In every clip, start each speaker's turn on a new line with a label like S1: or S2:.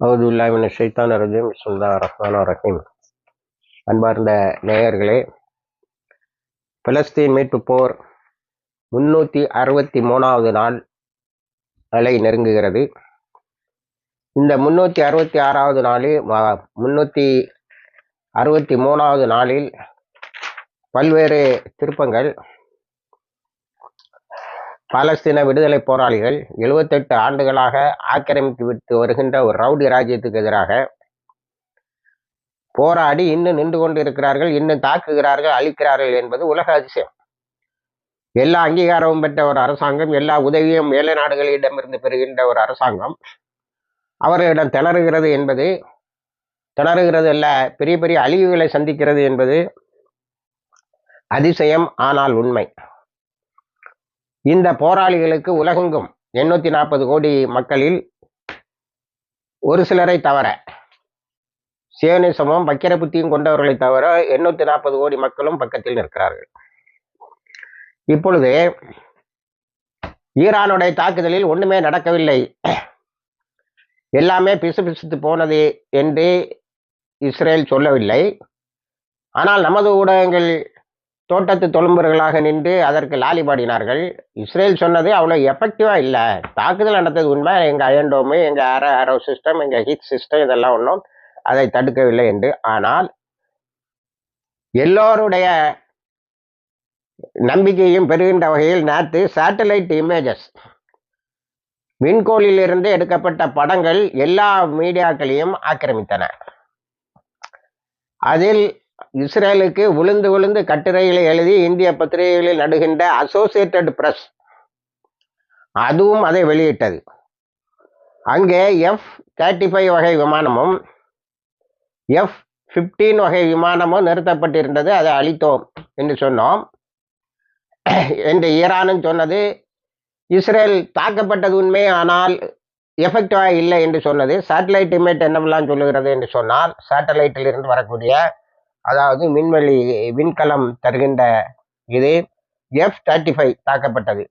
S1: அவுதுபில்லாஹி மினஷ் ஷைத்தானிர் ரஜீம். பிஸ்மில்லாஹிர் ரஹ்மானிர் ரஹீம். அன்பார்ந்த நேயர்களே, பலஸ்தீன் மீட்பு போர் 363வது நாளை நெருங்குகிறது. இந்த 366வது நாளில் 363வது நாளில் பல்வேறு திருப்பங்கள். பாலஸ்தீன விடுதலை போராளிகள் 78 ஆண்டுகளாக ஆக்கிரமித்து விட்டு வருகின்ற ஒரு ரவுடி ராஜ்யத்துக்கு எதிராக போராடி இன்னும் நின்று கொண்டு இருக்கிறார்கள், இன்னும் தாக்குகிறார்கள், அழிக்கிறார்கள் என்பது உலக அதிசயம். எல்லா அங்கீகாரமும் பெற்ற ஒரு அரசாங்கம், எல்லா உதவியும் மேலை நாடுகளிடமிருந்து பெறுகின்ற ஒரு அரசாங்கம் அவர்களிடம் திணறுகிறது அல்ல, பெரிய பெரிய அழிவுகளை சந்திக்கிறது என்பது அதிசயம், ஆனால் உண்மை. இந்த போராளிகளுக்கு உலகெங்கும் 840 கோடி மக்களில் ஒரு சிலரை தவிர, சியோனிசமும் பக்கிர புத்தியும் கொண்டவர்களை தவிர 840 கோடி மக்களும் பக்கத்தில் நிற்கிறார்கள். இப்பொழுது ஈரானுடைய தாக்குதலில் ஒண்ணுமே நடக்கவில்லை, எல்லாமே பிசுபிசுத்து போனது என்று இஸ்ரேல் சொல்லவில்லை. ஆனால் நமது ஊடகங்கள் தோட்டத்து தொழும்பர்களாக நின்று அதற்கு லாலி பாடினார்கள். இஸ்ரேல் சொன்னது அவ்வளோ எஃபெக்டிவா இல்லை, தாக்குதல் நடந்தது உண்மை, எங்க அயன்டோமு, எங்க அரோ சிஸ்டம், எங்க ஹிட் சிஸ்டம் இதெல்லாம் ஒன்றும் அதை தடுக்கவில்லை என்று. ஆனால் எல்லோருடைய நம்பிக்கையும் பெறுகின்ற வகையில் நேற்று சேட்டலைட் இமேஜஸ், விண்கோளில் இருந்து எடுக்கப்பட்ட படங்கள் எல்லா மீடியாக்களையும் ஆக்கிரமித்தன. அதில் இஸ்ரேலுக்கு விழுந்து விழுந்து கட்டுரைகளை எழுதி இந்திய பத்திரிகைகளில் நடுகின்ற அசோசியேட்டட் பிரஸ் அதுவும் அதை வெளியிட்டது. அங்கே F-35 வகை விமானமும் F-15 வகை விமானமும் நிறுத்தப்பட்டிருந்தது, அதை அழித்தோம் என்று சொன்னோம் என்று ஈரானும் சொன்னது. இஸ்ரேல் தாக்கப்பட்டது உண்மை, ஆனால் எஃபெக்டிவா இல்லை என்று சொன்னது. சேட்டலைட் இமேஜ் என்னவெல்லாம் சொல்லுகிறது என்று சொன்னால், சேட்டலைட்டில் இருந்து வரக்கூடிய, அதாவது விண்வெளி விண்கலம் தருகின்ற இது F-35 தாக்கப்பட்டது.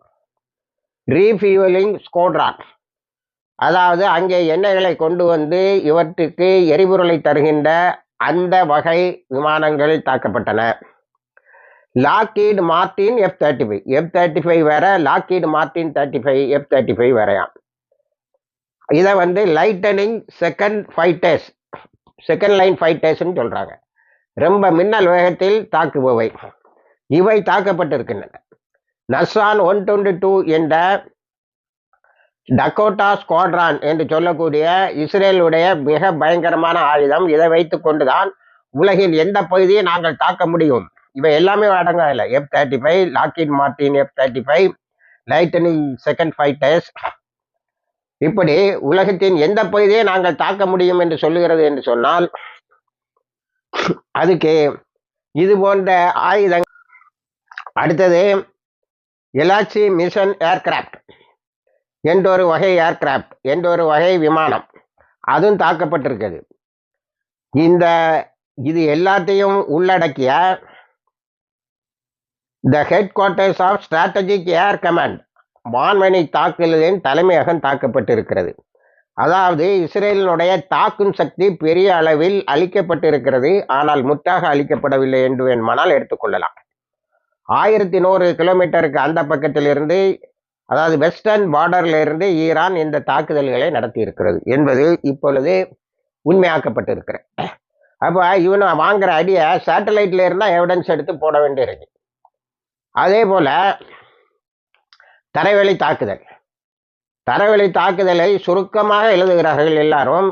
S1: ரீஃபியூவலிங் ஸ்குவாட்ரான், அதாவது அங்கே எண்ணெய்களை கொண்டு வந்து இவற்றுக்கு எரிபொருளை தருகின்ற அந்த வகை விமானங்கள் தாக்கப்பட்டன. லாக்ஹீட் மார்டின் F-35 வேற, லாக்ஹீட் மார்டின் 35 F-35 வேறையாம். இதை லைட்டனிங் செகண்ட் லைன் ஃபைட்டர்ஸ்ன்னு சொல்றாங்க. ரொம்ப மின்னல் வேகத்தில் தாக்குபவை இவை தாக்கப்பட்டிருக்கின்றன. நஸ்ரான் 122 என்ற டகோட்டா ஸ்குவாட்ரான் என்று சொல்லக்கூடிய இஸ்ரேலுடைய மிக பயங்கரமான ஆயுதம். இதை வைத்துக் கொண்டுதான் உலகின் எந்த பகுதியை நாங்கள் தாக்க முடியும். இவை எல்லாமே அடங்காத F-35, Lockheed Martin F-35, lightening second fighters, இப்படி உலகத்தின் எந்த பகுதியை நாங்கள் தாக்க முடியும் என்று சொல்லுகிறது என்று சொன்னால், அதுக்கு இது போன்ற ஆயுதங்கள். அடுத்தது எலாச்சி மிஷன் ஏர்கிராப்ட் என்றொரு வகை விமானம், அதுவும் தாக்கப்பட்டிருக்கிறது. இது எல்லாத்தையும் உள்ளடக்கிய the headquarters of strategic air command, வான்வழி தாக்குதலின் தலைமையகம் தாக்கப்பட்டிருக்கிறது. அதாவது இஸ்ரேலினுடைய தாக்கும் சக்தி பெரிய அளவில் அளிக்கப்பட்டிருக்கிறது, ஆனால் முற்றாக அளிக்கப்படவில்லை என்று வேணுமானால் எடுத்துக்கொள்ளலாம். 1100 கிலோமீட்டருக்கு அந்த பக்கத்தில் இருந்து, அதாவது வெஸ்டர்ன் பார்டர்ல இருந்து ஈரான் இந்த தாக்குதல்களை நடத்தி இருக்கிறது என்பது இப்பொழுது உண்மையாக்கப்பட்டிருக்கிறது. அப்போ இவனை வாங்குற அடியை சேட்டலைட்ல இருந்தா எவிடன்ஸ் எடுத்து போட வேண்டியிருக்கு. அதே போல தரைவழி தாக்குதலை சுருக்கமாக எழுதுகிறார்கள் எல்லாரும்.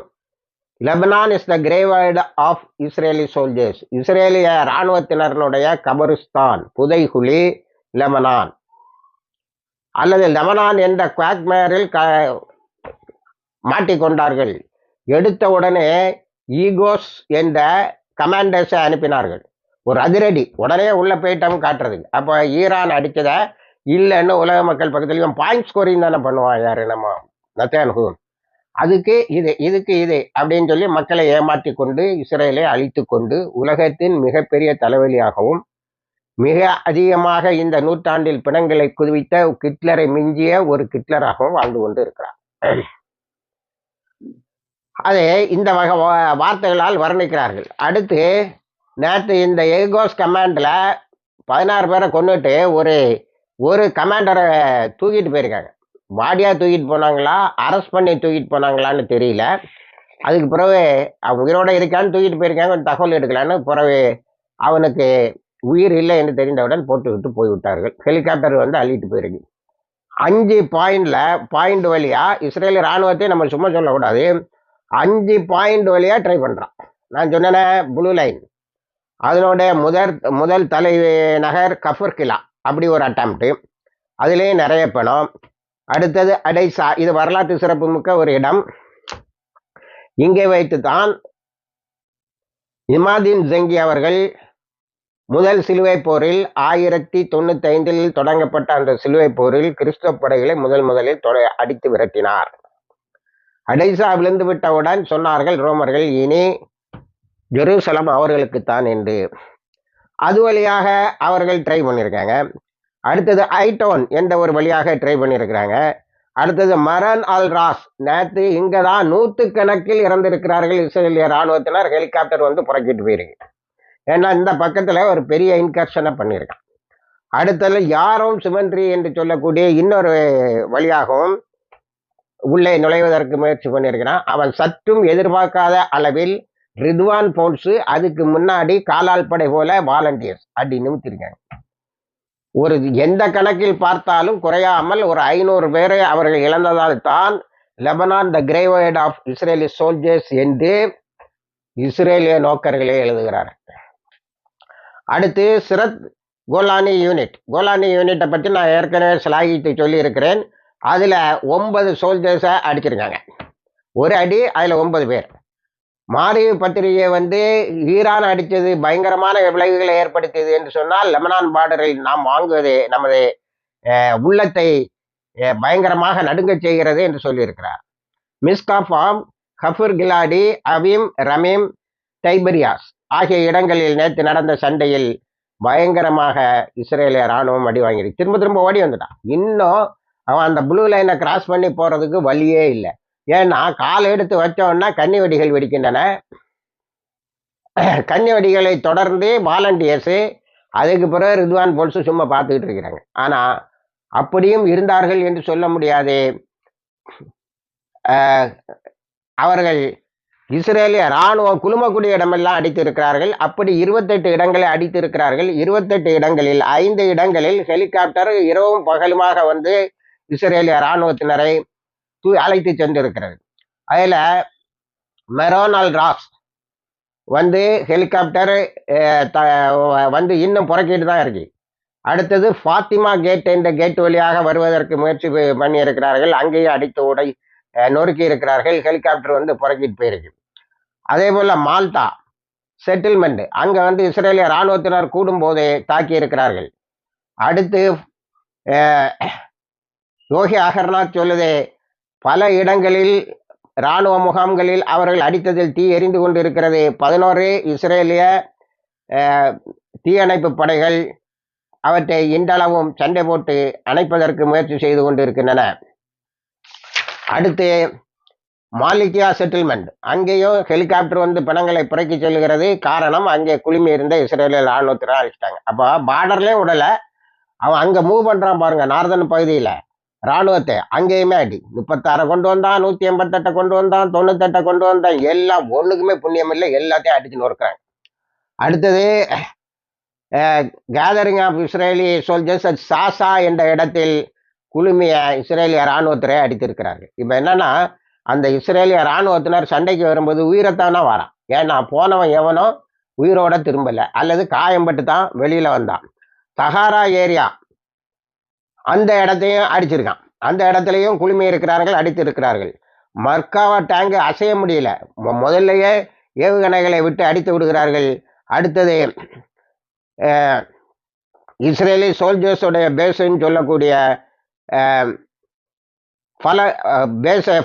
S1: Lebanon is the graveyard of Israeli soldiers, இஸ்ரேலிய இராணுவத்தினருடைய கபருஸ்தான், புதைகுழி லெபனான், அல்லது லெபனான் என்ற குவாக்மேரில் மாட்டிக்கொண்டார்கள். எடுத்த உடனே ஈகோஸ் என்ற கமாண்டர்ஸை அனுப்பினார்கள். ஒரு அதிரடி, உடனே உள்ள போயிட்டோம் காட்டுறது. அப்போ ஈரான் அடிச்சதை இல்லைன்னு உலக மக்கள் பக்கத்துலையும் பாயிண்ட் ஸ்கோரிங் தானே பண்ணுவான் யாரு, நம்ம நத்தன்ஹூ. இதுக்கு இது அப்படின்னு சொல்லி மக்களை ஏமாற்றி கொண்டு இஸ்ரேலை அழித்து கொண்டு உலகத்தின் மிகப்பெரிய தலைவலியாகவும் மிக அதிகமாக இந்த நூற்றாண்டில் பிணங்களை குவித்த ஹிட்லரை மிஞ்சிய ஒரு ஹிட்லராகவும் வாழ்ந்து கொண்டு இருக்கிறார். அதை இந்த வகை வார்த்தைகளால் வர்ணிக்கிறார்கள். அடுத்து நேற்று இந்த எகோஸ் கமாண்டில் 16 பேரை கொண்டுட்டு ஒரு ஒரு கமாண்டரை தூக்கிட்டு போயிருக்காங்க. பாடியாக தூக்கிட்டு போனாங்களா, அரெஸ்ட் பண்ணி தூக்கிட்டு போனாங்களான்னு தெரியல. அதுக்கு பிறகு அவன் உயிரோட இருக்கான்னு தூக்கிட்டு போயிருக்காங்க, தகவல் எடுக்கலான்னு பிறகு அவனுக்கு உயிர் இல்லை என்று தெரிந்தவுடன் போட்டுவிட்டு போய்விட்டார்கள். ஹெலிகாப்டர் வந்து அள்ளிட்டு போயிருக்கு. 5 பாயிண்ட் வழியா இஸ்ரேல் ராணுவத்தை நம்ம சும்மா சொல்லக்கூடாது. 5 பாயிண்ட் வழியா ட்ரை பண்றான். நான் சொன்னேனே ப்ளூ லைன், அதனுடைய முதல் தலைநகர் கஃபர்கிலா, அப்படி ஒரு அட்டம்ப்ட். அதுலேயே நிறைய பணம். அடுத்தது அடைசா, இது வரலாற்று சிறப்புமிக்க ஒரு இடம். இங்கே வைத்துத்தான் இமாதீன் ஜங்கி அவர்கள் முதல் சிலுவை போரில் 1095 தொடங்கப்பட்ட அந்த சிலுவை போரில் கிறிஸ்தவ படைகளை முதலில் அடித்து விரட்டினார். அடைசா விழுந்து விட்டவுடன் சொன்னார்கள் ரோமர்கள், இனி ஜெருசலம் அவர்களுக்குத்தான் என்று. அது வழியாக அவர்கள் ட்ரை பண்ணியிருக்காங்க. அடுத்தது ஐட்டோன் என்ற ஒரு வழியாக ட்ரை பண்ணியிருக்கிறாங்க. அடுத்தது மரன் அல் ராஸ், நேற்று இங்கே தான் 100கணக்கில் இறந்திருக்கிறார்கள் இஸ்ரேலிய இராணுவத்தினர். ஹெலிகாப்டர் வந்து புறக்கிட்டு போயிருக்கு. ஏன்னா இந்த பக்கத்தில் ஒரு பெரிய இன்கர்ஷனை பண்ணியிருக்கான். அடுத்தது யாரும் சிமெண்ட்ரி என்று சொல்லக்கூடிய இன்னொரு வழியாகவும் உள்ளே நுழைவதற்கு முயற்சி பண்ணியிருக்கிறான். அவன் சற்றும் எதிர்பார்க்காத அளவில் ரித்வான் போன்ஸு அதுக்கு முன்னாடி காலால் படை போல வாலண்டியர்ஸ் அப்படி நிமித்திருக்காங்க. ஒரு எந்த கணக்கில் பார்த்தாலும் குறையாமல் ஒரு 500 பேரை அவர்கள் இழந்ததால் தான் Lebanon the graveyard of Israeli soldiers என்று இஸ்ரேலிய நோக்கர்களே எழுதுகிறார். அடுத்து சிரத் கோலானி யூனிட்டை பற்றி நான் ஏற்கனவே சிலாகித்து சொல்லியிருக்கிறேன். அதில் 9 சோல்ஜர்ஸை அடிச்சிருக்காங்க. ஒரு அடி, அதில் 9 பேர். மாரிவ் பத்திரிகை வந்து ஈரான் அடித்தது பயங்கரமான விளைவுகளை ஏற்படுத்தியது என்று சொன்னால் லெபனான் பார்டரில் நாம் வாங்குவது நமது உள்ளத்தை பயங்கரமாக நடுங்கச் செய்கிறது என்று சொல்லியிருக்கிறார். மிஸ்காஃபாம், கஃபர் கிலாடி, அவீம், ரமீம், டைபரியாஸ் ஆகிய இடங்களில் நேற்று நடந்த சண்டையில் பயங்கரமாக இஸ்ரேலிய இராணுவம் அடி வாங்கியிருக்கு. திரும்ப ஓடி வந்துட்டான். இன்னும் அவன் அந்த ப்ளூ லைனை கிராஸ் பண்ணி போகிறதுக்கு வழியே இல்லை. ஏன்னா கால் எடுத்து வச்சோன்னா கன்னி வெடிகள் வெடிக்கின்றன. கன்னி வெடிகளை தொடர்ந்து வாலண்டியர்ஸு, அதுக்கு பிறகு ரித்வான் போன்ஸு சும்மா பார்த்துக்கிட்டு இருக்கிறாங்க. ஆனால் அப்படியும் இருந்தார்கள் என்று சொல்ல முடியாது. அவர்கள் இஸ்ரேலிய இராணுவம் குழுமக்கூடிய இடமெல்லாம் அடித்திருக்கிறார்கள். அப்படி 28 இடங்களை அடித்திருக்கிறார்கள். 28 இடங்களில் 5 இடங்களில் ஹெலிகாப்டர் இரவும் பகலுமாக வந்து இஸ்ரேலிய இராணுவத்தினரை அழைத்து சென்றிருக்கிறது. அதில் மெரோன் அல் ராஸ் வந்து ஹெலிகாப்டர் வந்து இன்னும் புறக்கிட்டு தான் இருக்கு. அடுத்தது ஃபாத்திமா கேட் என்ற கேட் வழியாக வருவதற்கு முயற்சி பண்ணி இருக்கிறார்கள். அங்கேயும் அடித்து நொறுக்கி இருக்கிறார்கள். ஹெலிகாப்டர் வந்து புறக்கிட்டு போயிருக்கு. அதே போல் மால்டா செட்டில்மெண்ட், அங்கே வந்து இஸ்ரேலிய இராணுவத்தினர் கூடும்போதே தாக்கி இருக்கிறார்கள். அடுத்து யோகி அகர்நாத் சொல்லுதே, பல இடங்களில் இராணுவ முகாம்களில் அவர்கள் அடித்ததில் தீ எரிந்து கொண்டு இருக்கிறது. 11 இஸ்ரேலிய தீயணைப்பு படைகள் அவற்றை இன்றளவும் சண்டை போட்டு அணைப்பதற்கு முயற்சி செய்து கொண்டு இருக்கின்றன. அடுத்து மாலிகியா செட்டில்மெண்ட், அங்கேயும் ஹெலிகாப்டர் வந்து பிணங்களை புறக்கி செல்கிறது. காரணம், அங்கே குழுமி இருந்த இஸ்ரேலிய இராணுவத்தினர் அழிச்சிட்டாங்க. அப்போ பார்டர்லேயும் விடலை, அவன் அங்கே மூவ் பண்ணுறான் பாருங்க, நார்தன் பகுதியில் இராணுவத்தை. அங்கேயுமே அடி. 36 கொண்டு வந்தான், 188 கொண்டு வந்தான், 98 கொண்டு வந்தான். எல்லாம் ஒன்றுக்குமே புண்ணியம் இல்லை, எல்லாத்தையும் அடிச்சு நொறுக்கிறாங்க. அடுத்தது gathering of Israeli soldiers at Sasa என்ற இடத்தில் குழுமிய இஸ்ரேலிய இராணுவத்தினரை அடித்திருக்கிறார்கள். இப்போ என்னன்னா, அந்த இஸ்ரேலிய இராணுவத்தினர் சண்டைக்கு வரும்போது உயிரைத்தானே வரான். ஏன்னா போனவன் எவனோ உயிரோட திரும்பலை, அல்லது காயம்பட்டு தான் வெளியில் வந்தான். சஹாரா ஏரியா அந்த இடத்தையும் அடிச்சிருக்கான். அந்த இடத்துலையும் குழுமி இருக்கிறார்கள், அடித்து இருக்கிறார்கள். மர்காவா டேங்கு அசைய முடியல, முதல்லையே ஏவுகணைகளை விட்டு அடித்து விடுகிறார்கள். அடுத்தது இஸ்ரேலி சோல்ஜர்ஸோடைய பேஸுன்னு சொல்லக்கூடிய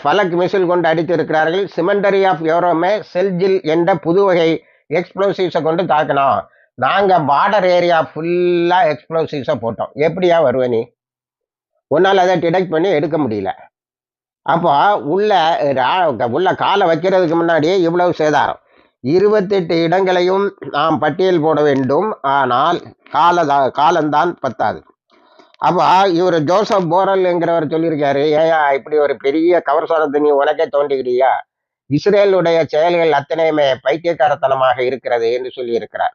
S1: ஃபலக் மிசில் கொண்டு அடித்திருக்கிறார்கள். சிமெண்டரி ஆஃப் யோரோமே செல்ஜில் என்ற புது வகை எக்ஸ்ப்ளோசிவ்ஸை கொண்டு தாக்கினோம். நாங்கள் பார்டர் ஏரியா ஃபுல்லாக எக்ஸ்ப்ளோசிவ்ஸை போட்டோம். எப்படியா வருவ நீ? உன்னால் அதை டிடெக்ட் பண்ணி எடுக்க முடியல. அப்போ உள்ள உள்ள காலை வைக்கிறதுக்கு முன்னாடியே இவ்வளவு சேதாரம். 28 இடங்களையும் நாம் பட்டியல் போட வேண்டும். ஆனால் காலம்தான் பத்தாது. அப்போ இவர் ஜோசப் போரல் என்கிறவர் சொல்லியிருக்காரு, ஏயா இப்படி ஒரு பெரிய கவர்சானத்தை நீ உனக்கே தோண்டிக்கிறியா? இஸ்ரேலுடைய செயல்கள் அத்தனையுமே பைத்தியக்காரத்தனமாக இருக்கிறது என்று சொல்லியிருக்கிறார்.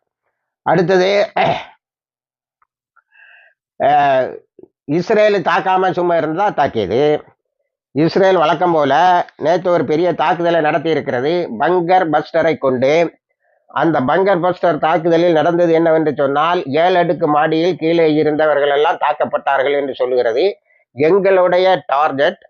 S1: அடுத்தது, இஸ்ரேல் தாக்காம சும்மா இருந்தா தாக்கியது. இஸ்ரேல் வழக்கம் போல நேற்று ஒரு பெரிய தாக்குதலை நடத்தி இருக்கிறது பங்கர் பஸ்டரை கொண்டு. அந்த பங்கர் பஸ்டர் தாக்குதலில் நடந்தது என்னவென்று சொன்னால், 7 அடுக்கு மாடியில் கீழே இருந்தவர்கள் எல்லாம் தாக்கப்பட்டார்கள் என்று சொல்லுகிறது. எங்களுடைய டார்கெட்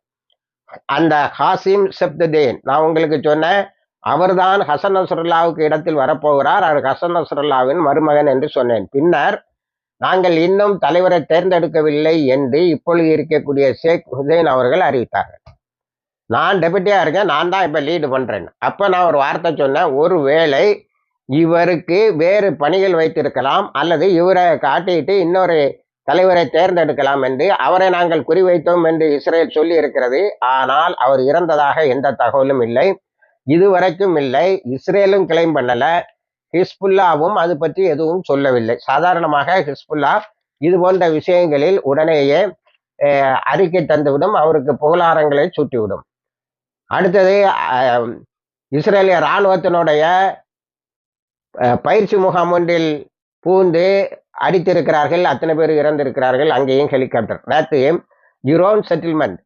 S1: அந்த ஹாசிம் செப்தேன். நான் உங்களுக்கு சொன்னேன், அவர்தான் ஹசன் நஸ்ரல்லாவுக்கு இடத்தில் வரப்போகிறார், அவர் ஹசன் நஸ்ரல்லாவின் மருமகன் என்று சொன்னேன். பின்னர் நாங்கள் இன்னும் தலைவரை தேர்ந்தெடுக்கவில்லை என்று இப்பொழுது இருக்கக்கூடிய ஷேக் ஹுசைன் அவர்கள் அறிவித்தார்கள். நான் டெபுட்டியா இருக்கேன், நான் தான் இப்ப லீடு பண்றேன். அப்ப நான் ஒரு வார்த்தை சொன்னேன், ஒருவேளை இவருக்கு வேறு பணிகள் வைத்திருக்கலாம், அல்லது இவரை காட்டிட்டு இன்னொரு தலைவரை தேர்ந்தெடுக்கலாம் என்று. அவரை நாங்கள் குறிவைத்தோம் என்று இஸ்ரேல் சொல்லி இருக்கிறது. ஆனால் அவர் இறந்ததாக எந்த தகவலும் இல்லை, இதுவரைக்கும் இல்லை. இஸ்ரேலும் கிளைம் பண்ணல, ஹிஸ்புல்லாவும் அது பற்றி எதுவும் சொல்லவில்லை. சாதாரணமாக ஹிஸ்புல்லா இது போன்ற விஷயங்களில் உடனேயே அறிக்கை தந்துவிடும், அவருக்கு புகழாரங்களை சூட்டிவிடும். அடுத்தது, இஸ்ரேலிய இராணுவத்தினுடைய பயிற்சி முகாம் ஒன்றில் பூந்து அடித்திருக்கிறார்கள், அத்தனை பேர் இறந்திருக்கிறார்கள். அங்கேயும் ஹெலிகாப்டர். நேற்று யுரோன் செட்டில்மெண்ட்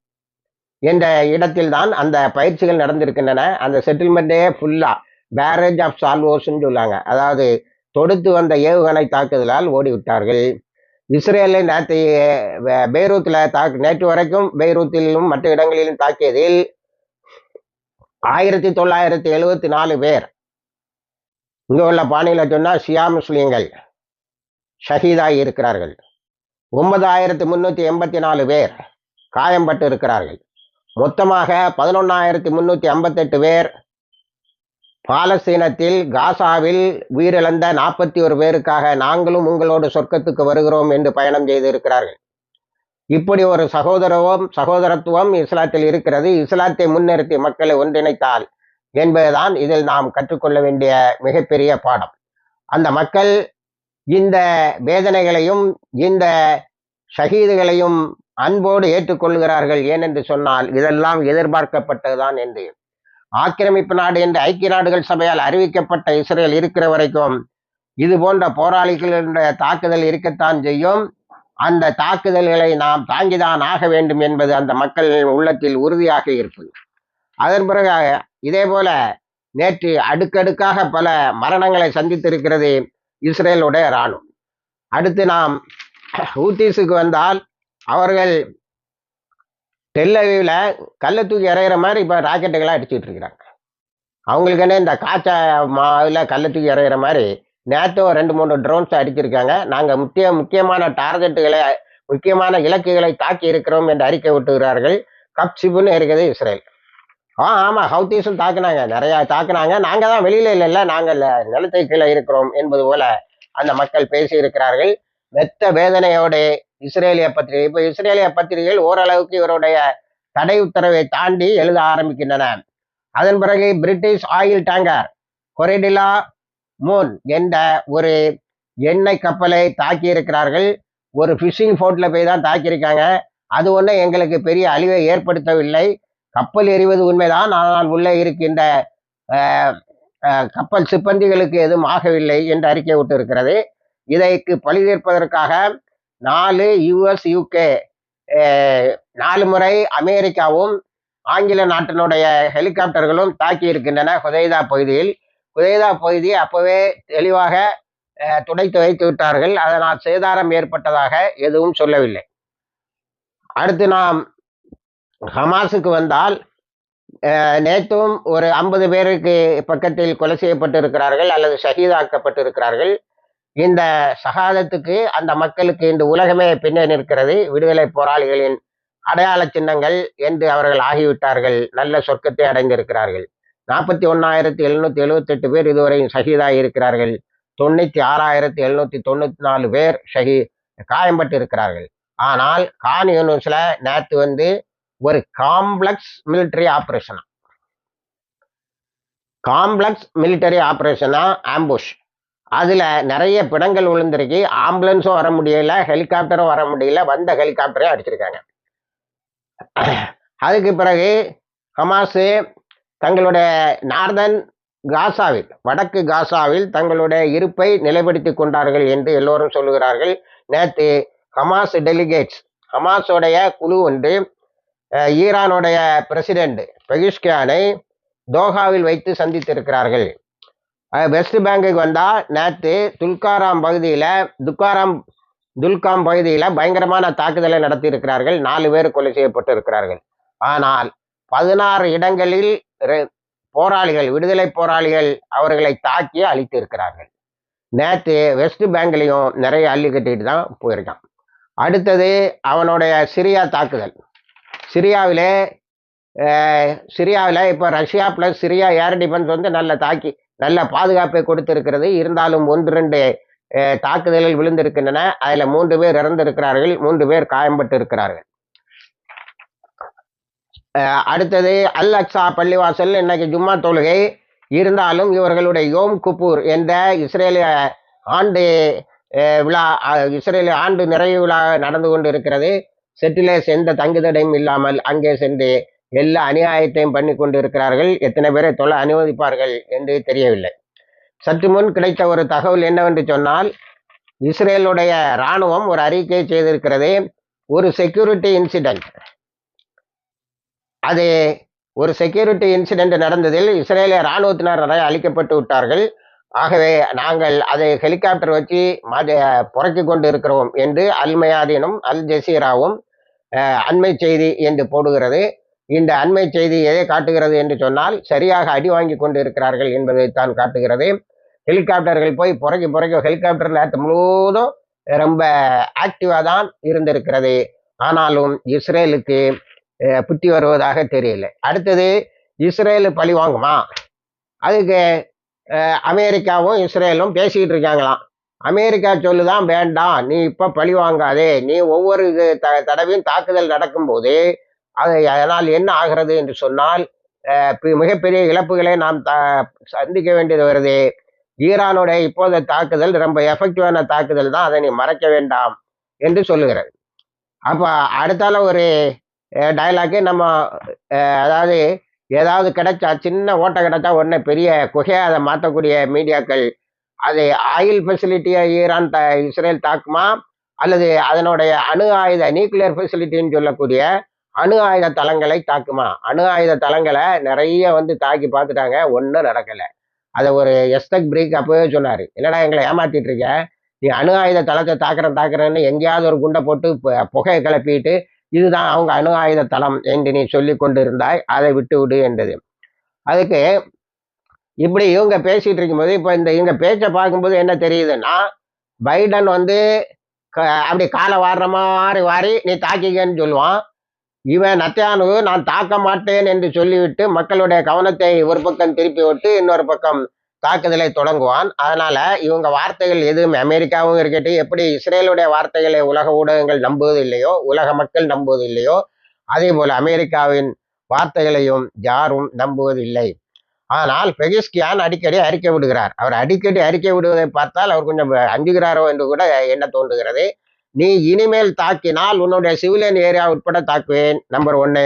S1: என்ற இடத்தில் தான் அந்த பயிற்சிகள் நடந்திருக்கின்றன. அந்த செட்டில்மெண்ட்டே ஃபுல்லா பேரேஜ் ஆஃப் சால்வோஸ்ன்னு சொல்லாங்க, அதாவது தொடுத்து வந்த ஏவுகணை தாக்குதலால் ஓடிவிட்டார்கள். இஸ்ரேலை நேற்று பெய்ரூத்தில் நேற்று வரைக்கும் பெய்ரூத்திலும் மற்ற இடங்களிலும் தாக்கியதில் 1974 பேர், இங்கே உள்ள பாணியில் சொன்னால் ஷியா முஸ்லீம்கள் ஷஹீதாகி இருக்கிறார்கள். 9384 பேர் காயம்பட்டு இருக்கிறார்கள். மொத்தமாக 11,358 பேர் பாலஸ்தீனத்தில் காசாவில் உயிரிழந்த 41 பேருக்காக நாங்களும் உங்களோடு சொர்க்கத்துக்கு வருகிறோம் என்று பயணம் செய்திருக்கிறார்கள். இப்படி ஒரு சகோதரத்துவம் இஸ்லாத்தில் இருக்கிறது. இஸ்லாத்தை முன்னிறுத்தி மக்களை ஒன்றிணைத்தால் என்பதுதான் இதில் நாம் கற்றுக்கொள்ள வேண்டிய மிகப்பெரிய பாடம். அந்த மக்கள் இந்த வேதனைகளையும் இந்த ஷஹீதுகளையும் அன்போடு ஏற்றுக்கொள்கிறார்கள். ஏனென்று சொன்னால் இதெல்லாம் எதிர்பார்க்கப்பட்டதுதான் என்று. ஆக்கிரமிப்பு நாடு என்று ஐக்கிய நாடுகள் சபையால் அறிவிக்கப்பட்ட இஸ்ரேல் இருக்கிற வரைக்கும் இது போன்ற போராளிகளுடைய தாக்குதல் இருக்கத்தான் செய்யும். அந்த தாக்குதல்களை நாம் தாங்கிதான் ஆக வேண்டும் என்பது அந்த மக்களின் உள்ளத்தில் உறுதியாக இருப்பது. அதன் பிறகு இதே போல நேற்று அடுக்கடுக்காக பல மரணங்களை சந்தித்திருக்கிறது இஸ்ரேலுடைய இராணுவம். அடுத்து நாம் ஹூத்திஸுக்கு வந்தால், அவர்கள் டெல்லவில கல்லை தூக்கி இறையிற மாதிரி இப்போ ராக்கெட்டுகளை அடிச்சுட்டு இருக்கிறாங்க. அவங்களுக்குன்னு இந்த காய்ச்சா மாவில் கல்லை தூக்கி இறையிற மாதிரி நேற்றோ 2-3 ட்ரோன்ஸ் அடிச்சிருக்காங்க. நாங்கள் முக்கியமான டார்கெட்டுகளை, முக்கியமான இலக்குகளை தாக்கி இருக்கிறோம் என்று அறிக்கை விட்டுகிறார்கள். கப்சிப்புன்னு இருக்குது இஸ்ரேல். ஆமாம், ஹவுத்தீஸும் தாக்குனாங்க, நிறையா தாக்குனாங்க. நாங்கள் தான் வெளியில இல்லைல்ல, நாங்கள் நிலத்தை கீழே இருக்கிறோம் என்பது போல அந்த மக்கள் பேசி இருக்கிறார்கள். மெத்த வேதனையோடு இஸ்ரேலிய பத்திரிகை, இப்போ இஸ்ரேலிய பத்திரிகைகள் ஓரளவுக்கு இவருடைய தடை உத்தரவை தாண்டி எழுத ஆரம்பிக்கின்றன. அதன் பிறகு பிரிட்டிஷ் ஆயில் டேங்கர் கொரிடிலா மூன் என்ற ஒரு எண்ணெய் கப்பலை தாக்கி இருக்கிறார்கள். ஒரு ஃபிஷிங் போட்ல போய் தான் தாக்கியிருக்காங்க. அது ஒன்றும் எங்களுக்கு பெரிய அழிவை ஏற்படுத்தவில்லை. கப்பல் எறிவது உண்மைதான், ஆனால் உள்ளே இருக்கின்ற கப்பல் சிப்பந்திகளுக்கு எதுவும் ஆகவில்லை என்று அறிக்கை விட்டு இருக்கிறது. இதற்கு பழி தீர்ப்பதற்காக 4 US UK 4 முறை அமெரிக்காவும் ஆங்கில நாட்டினுடைய ஹெலிகாப்டர்களும் தாக்கி இருக்கின்றன ஹுதைதா பகுதியில். ஹுதைதா பகுதியை அப்பவே தெளிவாக துடைத்து வைத்து விட்டார்கள். அதனால் சேதாரம் ஏற்பட்டதாக எதுவும் சொல்லவில்லை. அடுத்து நாம் ஹமாஸுக்கு வந்தால், நேற்றும் ஒரு 50 பேருக்கு பக்கத்தில் கொலை செய்யப்பட்டிருக்கிறார்கள் அல்லது ஷஹீதாக்கப்பட்டிருக்கிறார்கள். இந்த ஷஹாதத்துக்கு அந்த மக்களுக்கு இந்த உலகமே பின்னே நிற்கிறது. விடுதலை போராளிகளின் அடையாள சின்னங்கள் என்று அவர்கள் ஆகிவிட்டார்கள். நல்ல சொர்க்கத்தை அடைந்திருக்கிறார்கள். 41,778 பேர் இதுவரை ஷஹீதாகி இருக்கிறார்கள். 96,794 பேர் காயம்பட்டு இருக்கிறார்கள். ஆனால் கான் யூனிஸ்ல நேற்று ஒரு காம்ப்ளெக்ஸ் மிலிட்டரி ஆப்ரேஷனா ஆம்புஷ். அதுல நிறைய பிணங்கள் விழுந்திருக்கு. ஆம்புலன்ஸும் வர முடியல, ஹெலிகாப்டரும் வர முடியல, வந்த ஹெலிகாப்டரையும் அடிச்சிருக்காங்க. அதுக்கு பிறகு ஹமாஸு தங்களுடைய நார்தன் காசாவில், வடக்கு காசாவில் தங்களுடைய இருப்பை நிலைப்படுத்திக் கொண்டார்கள் என்று எல்லோரும் சொல்லுகிறார்கள். நேற்று ஹமாஸ் டெலிகேட்ஸ், ஹமாஸோடைய குழு ஒன்று ஈரானுடைய பிரசிடென்ட் பெகிஷ்கியானை தோஹாவில் வைத்து சந்தித்திருக்கிறார்கள். வெஸ்ட் பேங்குக்கு வந்தால் நேற்று துல்காம் பகுதியில் பயங்கரமான தாக்குதலை நடத்தியிருக்கிறார்கள். 4 பேர் கொலை செய்யப்பட்டு இருக்கிறார்கள். ஆனால் 16 இடங்களில் விடுதலை போராளிகள் அவர்களை தாக்கி அழித்து இருக்கிறார்கள். நேற்று வெஸ்ட் பேங்க்லையும் நிறைய அள்ளி கட்டிட்டு தான் போயிருக்கான். அடுத்தது அவனுடைய சிரியா தாக்குதல். சிரியாவில் இப்போ Russia plus Syria air defence வந்து நல்ல பாதுகாப்பை கொடுத்திருக்கிறது. இருந்தாலும் 1-2 தாக்குதலில் விழுந்திருக்கின்றன. அதில் 3 பேர் இறந்திருக்கிறார்கள், 3 பேர் காயம்பட்டு இருக்கிறார்கள். அடுத்தது அல் அக்ஸா பள்ளிவாசல் இன்னைக்கு ஜும்மா தொழுகை. இருந்தாலும் இவர்களுடைய யோம் குப்பூர் என்ற இஸ்ரேலிய ஆண்டு நிறைவு விழா நடந்து கொண்டு இருக்கிறது. செட்டிலேஸ் எந்த தங்குதடையும் இல்லாமல் அங்கே சென்று எல்லா அநியாயத்தையும் பண்ணி கொண்டு இருக்கிறார்கள். எத்தனை பேரை தொலை அனுமதிப்பார்கள் என்று தெரியவில்லை. சற்று முன் கிடைத்த ஒரு தகவல் என்னவென்று சொன்னால், இஸ்ரேலுடைய இராணுவம் ஒரு அறிக்கை செய்திருக்கிறது. ஒரு செக்யூரிட்டி இன்சிடென்ட் நடந்ததில் இஸ்ரேலிய இராணுவத்தினர் அழிக்கப்பட்டு விட்டார்கள். ஆகவே நாங்கள் அதை ஹெலிகாப்டர் வச்சு புறக்கி கொண்டு இருக்கிறோம் என்று அல் மயாதீனும் அல் ஜசீராவும் அண்மை செய்தி என்று போடுகிறது. இந்த அண்மை செய்தி எதை காட்டுகிறது என்று சொன்னால், சரியாக அடி வாங்கி கொண்டு இருக்கிறார்கள் என்பதைத்தான் காட்டுகிறது. ஹெலிகாப்டர்கள் போய் புறக்கி ஹெலிகாப்டர் நேற்று முழுவதும் ரொம்ப ஆக்டிவாக தான் இருந்திருக்கிறது. ஆனாலும் இஸ்ரேலுக்கு புத்தி வருவதாக தெரியல. அடுத்தது இஸ்ரேலு பழி வாங்குமா? அதுக்கு அமெரிக்காவும் இஸ்ரேலும் பேசிக்கிட்டு இருக்காங்களாம். அமெரிக்கா சொல்லுதான், வேண்டாம், நீ இப்போ பழி வாங்காதே, நீ ஒவ்வொரு தடவையும் தாக்குதல் நடக்கும்போது அதனால் என்ன ஆகிறது என்று சொன்னால் மிகப்பெரிய இழப்புகளை நாம் சந்திக்க வேண்டியது வருது. ஈரானுடைய இப்போது தாக்குதல் ரொம்ப எஃபெக்டிவான தாக்குதல் தான், அதை நீ மறைக்க வேண்டாம் என்று சொல்லுகிறது. அப்போ அடுத்தால ஒரு டயலாக்கு நம்ம அதாவது ஏதாவது கிடைச்சா, சின்ன ஓட்டை கிடைச்சா உடனே பெரிய குகையை அதை மாற்றக்கூடிய மீடியாக்கள், அது ஆயில் ஃபெசிலிட்டியை இஸ்ரேல் தாக்குமா, அல்லது அதனுடைய அணு ஆயுத நியூக்ளியர் ஃபெசிலிட்டின்னு சொல்லக்கூடிய அணு ஆயுத தளங்களை தாக்குமா? அணு ஆயுத தளங்களை நிறைய வந்து தாக்கி பார்த்துட்டாங்க, ஒன்றும் நடக்கலை. அதை ஒரு எஸ்தக் பிரேக் அப்பவே சொன்னார், என்னடா எங்களை ஏமாத்திட்டு இருக்க, நீ அணு ஆயுத தளத்தை தாக்குறேன்னு எங்கேயாவது ஒரு குண்டை போட்டு புகையை கிளப்பிட்டு இதுதான் அவங்க அணு ஆயுத தளம் என்று நீ சொல்லி கொண்டு இருந்தாய், அதை விட்டு விடு என்றது. அதுக்கு இப்படி இவங்க பேசிட்டு இருக்கும்போது இப்போ இவங்க பேச்சை பார்க்கும்போது என்ன தெரியுதுன்னா, பைடன் வந்து அப்படி காலை வாடுற மாதிரி வாரி நீ தாக்கிக்கன்னு சொல்லுவான். இவன் நத்தியானு நான் தாக்க மாட்டேன் என்று சொல்லிவிட்டு மக்களுடைய கவனத்தை ஒரு பக்கம் திருப்பி விட்டு இன்னொரு பக்கம் தாக்குதலை தொடங்குவான். அதனால இவங்க வார்த்தைகள் எதுவும் அமெரிக்காவும் இருக்கட்டும், எப்படி இஸ்ரேலுடைய வார்த்தைகளை உலக ஊடகங்கள் நம்புவது இல்லையோ, உலக மக்கள் நம்புவது இல்லையோ, அதே போல அமெரிக்காவின் வார்த்தைகளையும் யாரும் நம்புவதில்லை. ஆனால் பெகிஷ்கியான் அடிக்கடி அறிக்கை விடுகிறார். அவர் அடிக்கடி அறிக்கை விடுவதை பார்த்தால் அவர் கொஞ்சம் அஞ்சுகிறாரோ என்று கூட எண்ண தோன்றுகிறது. நீ இனிமேல் தாக்கினால் உன்னுடைய சிவிலியன் ஏரியா உட்பட தாக்குவேன், நம்பர் 1.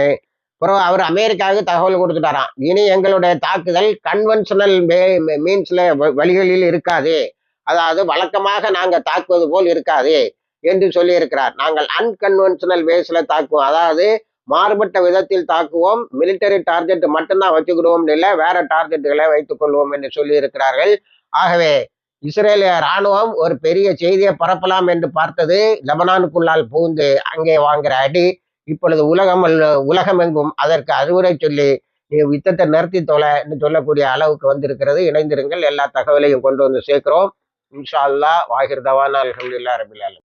S1: அப்புறம் அவர் அமெரிக்காவுக்கு தகவல் கொடுத்துட்டாராம், இனி எங்களுடைய தாக்குதல் கன்வென்ஷனல் மீன்ஸ்ல வழிகளில் இருக்காது, அதாவது வழக்கமாக நாங்கள் தாக்குவது போல் இருக்காது என்று சொல்லி இருக்கிறார். நாங்கள் அன்கன்வென்ஷனல் வேஸ்ல தாக்குவோம், அதாவது மாறுபட்ட விதத்தில் தாக்குவோம், மிலிட்டரி டார்கெட் மட்டும்தான் வச்சுக்கிடுவோம், இல்லை வேற டார்கெட்டுகளை வைத்துக் கொள்வோம் என்று சொல்லி இருக்கிறார்கள். ஆகவே இஸ்ரேலிய இராணுவம் ஒரு பெரிய செய்தியை பரப்பலாம் என்று பார்த்தது, லெபனானுக்குள்ளால் புகுந்து அங்கே வாங்குற அடி இப்பொழுது உலகமெங்கும் அதற்கு அறிவுரை சொல்லி யுத்தத்தை நிறுத்தி தொலை என்று சொல்லக்கூடிய அளவுக்கு வந்திருக்கிறது. இணைந்திருங்கள், எல்லா தகவலையும் கொண்டு வந்து சேர்க்கிறோம். இன்ஷா அல்லாஹ். வாஹிர் தவானா அல்ஹம்துலில்லாஹி ரப்பில் ஆலமீன்.